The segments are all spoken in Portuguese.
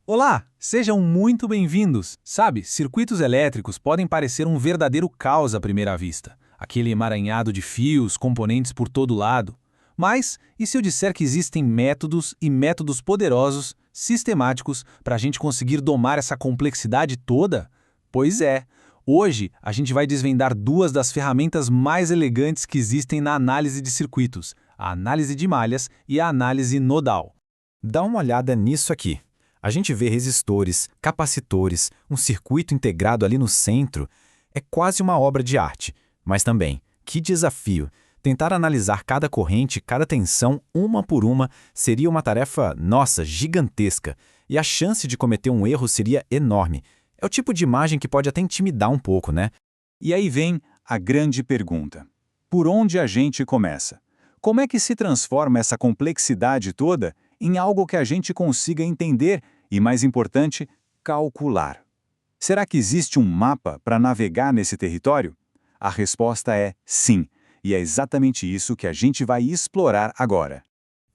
Olá, sejam muito bem-vindos. Sabe, circuitos elétricos podem parecer um verdadeiro caos à primeira vista. Aquele emaranhado de fios, componentes por todo lado. Mas, e se eu disser que existem métodos e métodos poderosos, sistemáticos, para a gente conseguir domar essa complexidade toda? Pois é, hoje a gente vai desvendar duas das ferramentas mais elegantes que existem na análise de circuitos, a análise de malhas e a análise nodal. Dá uma olhada nisso aqui. A gente vê resistores, capacitores, um circuito integrado ali no centro. É quase uma obra de arte. Mas também, que desafio! Tentar analisar cada corrente, cada tensão, uma por uma, seria uma tarefa, nossa, gigantesca. E a chance de cometer um erro seria enorme. É o tipo de imagem que pode até intimidar um pouco, né? E aí vem a grande pergunta. Por onde a gente começa? Como é que se transforma essa complexidade toda em algo que a gente consiga entender e, mais importante, calcular? Será que existe um mapa para navegar nesse território? A resposta é sim, e é exatamente isso que a gente vai explorar agora.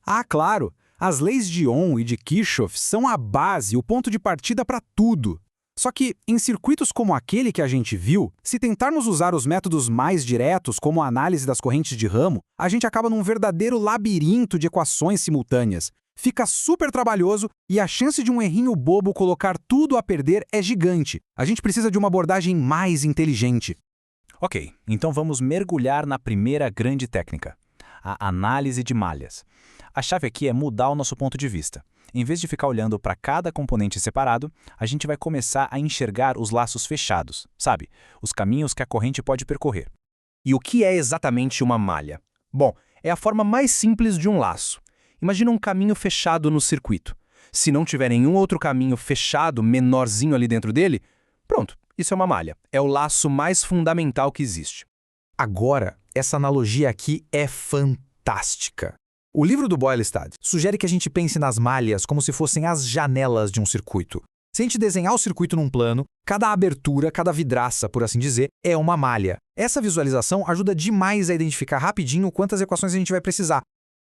Ah, claro! As leis de Ohm e de Kirchhoff são a base, o ponto de partida para tudo. Só que, em circuitos como aquele que a gente viu, se tentarmos usar os métodos mais diretos, como a análise das correntes de ramo, a gente acaba num verdadeiro labirinto de equações simultâneas. Fica super trabalhoso e a chance de um errinho bobo colocar tudo a perder é gigante. A gente precisa de uma abordagem mais inteligente. Ok, então vamos mergulhar na primeira grande técnica, a análise de malhas. A chave aqui é mudar o nosso ponto de vista. Em vez de ficar olhando para cada componente separado, a gente vai começar a enxergar os laços fechados, sabe? Os caminhos que a corrente pode percorrer. E o que é exatamente uma malha? Bom, é a forma mais simples de um laço. Imagina um caminho fechado no circuito. Se não tiver nenhum outro caminho fechado, menorzinho ali dentro dele, pronto, isso é uma malha. É o laço mais fundamental que existe. Agora, essa analogia aqui é fantástica. O livro do Boylestad sugere que a gente pense nas malhas como se fossem as janelas de um circuito. Se a gente desenhar o circuito num plano, cada abertura, cada vidraça, por assim dizer, é uma malha. Essa visualização ajuda demais a identificar rapidinho quantas equações a gente vai precisar.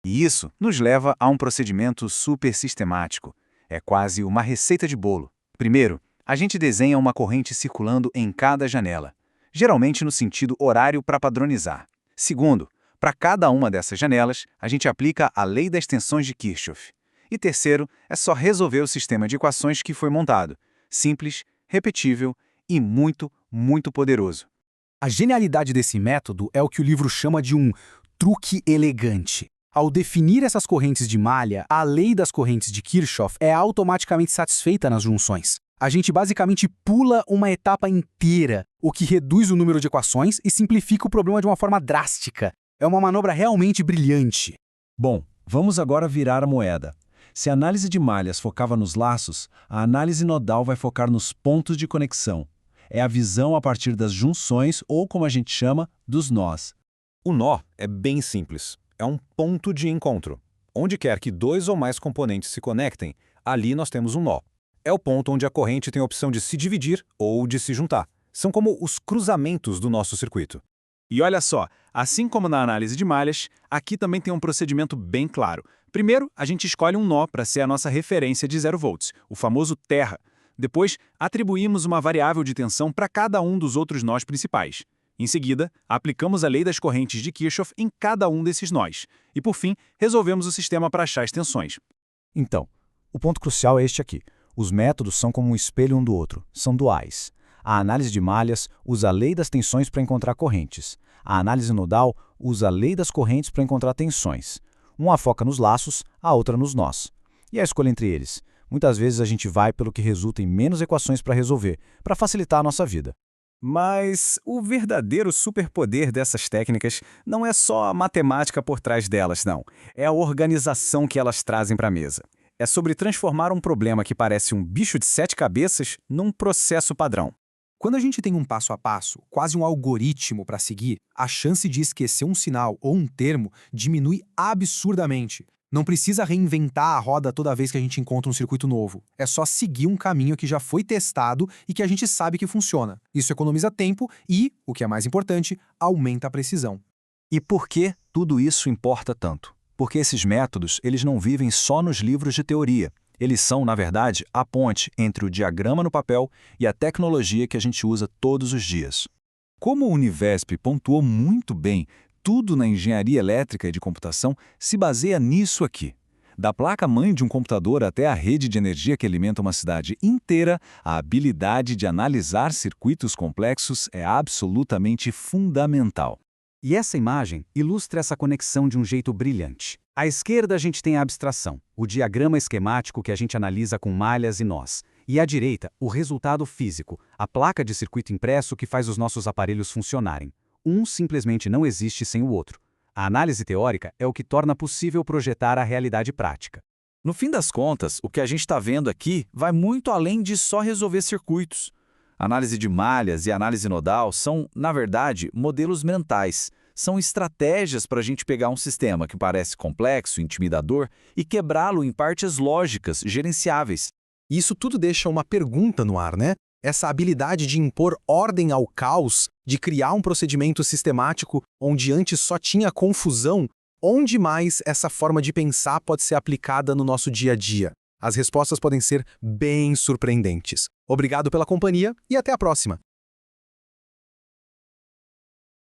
E isso nos leva a um procedimento super sistemático. É quase uma receita de bolo. Primeiro, a gente desenha uma corrente circulando em cada janela, geralmente no sentido horário para padronizar. Segundo, para cada uma dessas janelas, a gente aplica a lei das tensões de Kirchhoff. E terceiro, é só resolver o sistema de equações que foi montado. Simples, repetível e muito, muito poderoso. A genialidade desse método é o que o livro chama de um truque elegante. Ao definir essas correntes de malha, a lei das correntes de Kirchhoff é automaticamente satisfeita nas junções. A gente basicamente pula uma etapa inteira, o que reduz o número de equações e simplifica o problema de uma forma drástica. É uma manobra realmente brilhante. Bom, vamos agora virar a moeda. Se a análise de malhas focava nos laços, a análise nodal vai focar nos pontos de conexão. É a visão a partir das junções ou, como a gente chama, dos nós. O nó é bem simples. É um ponto de encontro. Onde quer que dois ou mais componentes se conectem, ali nós temos um nó. É o ponto onde a corrente tem a opção de se dividir ou de se juntar. São como os cruzamentos do nosso circuito. E olha só, assim como na análise de malhas, aqui também tem um procedimento bem claro. Primeiro, a gente escolhe um nó para ser a nossa referência de 0 volts, o famoso terra. Depois, atribuímos uma variável de tensão para cada um dos outros nós principais. Em seguida, aplicamos a lei das correntes de Kirchhoff em cada um desses nós. E, por fim, resolvemos o sistema para achar as tensões. Então, o ponto crucial é este aqui. Os métodos são como um espelho um do outro, são duais. A análise de malhas usa a lei das tensões para encontrar correntes. A análise nodal usa a lei das correntes para encontrar tensões. Uma foca nos laços, a outra nos nós. E a escolha entre eles? Muitas vezes a gente vai pelo que resulta em menos equações para resolver, para facilitar a nossa vida. Mas o verdadeiro superpoder dessas técnicas não é só a matemática por trás delas, não. É a organização que elas trazem para a mesa. É sobre transformar um problema que parece um bicho de 7 cabeças num processo padrão. Quando a gente tem um passo a passo, quase um algoritmo para seguir, a chance de esquecer um sinal ou um termo diminui absurdamente. Não precisa reinventar a roda toda vez que a gente encontra um circuito novo. É só seguir um caminho que já foi testado e que a gente sabe que funciona. Isso economiza tempo e, o que é mais importante, aumenta a precisão. E por que tudo isso importa tanto? Porque esses métodos, eles não vivem só nos livros de teoria. Eles são, na verdade, a ponte entre o diagrama no papel e a tecnologia que a gente usa todos os dias. Como o Univesp pontuou muito bem, tudo na engenharia elétrica e de computação se baseia nisso aqui. Da placa-mãe de um computador até a rede de energia que alimenta uma cidade inteira, a habilidade de analisar circuitos complexos é absolutamente fundamental. E essa imagem ilustra essa conexão de um jeito brilhante. À esquerda a gente tem a abstração, o diagrama esquemático que a gente analisa com malhas e nós. E à direita, o resultado físico, a placa de circuito impresso que faz os nossos aparelhos funcionarem. Um simplesmente não existe sem o outro. A análise teórica é o que torna possível projetar a realidade prática. No fim das contas, o que a gente está vendo aqui vai muito além de só resolver circuitos. Análise de malhas e análise nodal são, na verdade, modelos mentais. São estratégias para a gente pegar um sistema que parece complexo, intimidador, e quebrá-lo em partes lógicas, gerenciáveis. Isso tudo deixa uma pergunta no ar, né? Essa habilidade de impor ordem ao caos, de criar um procedimento sistemático onde antes só tinha confusão, onde mais essa forma de pensar pode ser aplicada no nosso dia a dia? As respostas podem ser bem surpreendentes. Obrigado pela companhia e até a próxima!